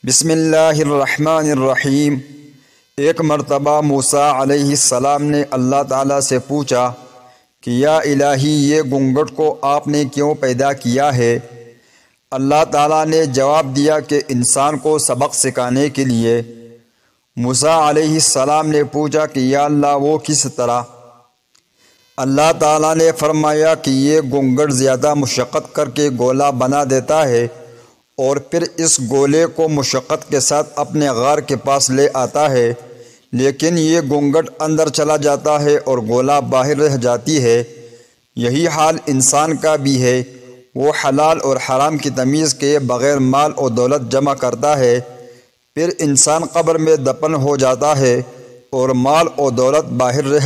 بسم اللہ الرحمن الرحیم۔ ایک مرتبہ موسیٰ علیہ السلام نے اللہ تعالیٰ سے پوچھا کہ یا الہی، یہ گنگٹ کو آپ نے کیوں پیدا کیا ہے؟ اللہ تعالیٰ نے جواب دیا کہ انسان کو سبق سکھانے کے لیے۔ موسیٰ علیہ السلام نے پوچھا کہ یا اللہ، وہ کس طرح؟ اللہ تعالیٰ نے فرمایا کہ یہ گنگٹ زیادہ مشقت کر کے گولا بنا دیتا ہے اور پھر اس گولے کو مشقت کے ساتھ اپنے غار کے پاس لے آتا ہے، لیکن یہ گنگٹ اندر چلا جاتا ہے اور گولا باہر رہ جاتی ہے۔ یہی حال انسان کا بھی ہے۔ وہ حلال اور حرام کی تمیز کے بغیر مال اور دولت جمع کرتا ہے، پھر انسان قبر میں دفن ہو جاتا ہے اور مال اور دولت باہر رہ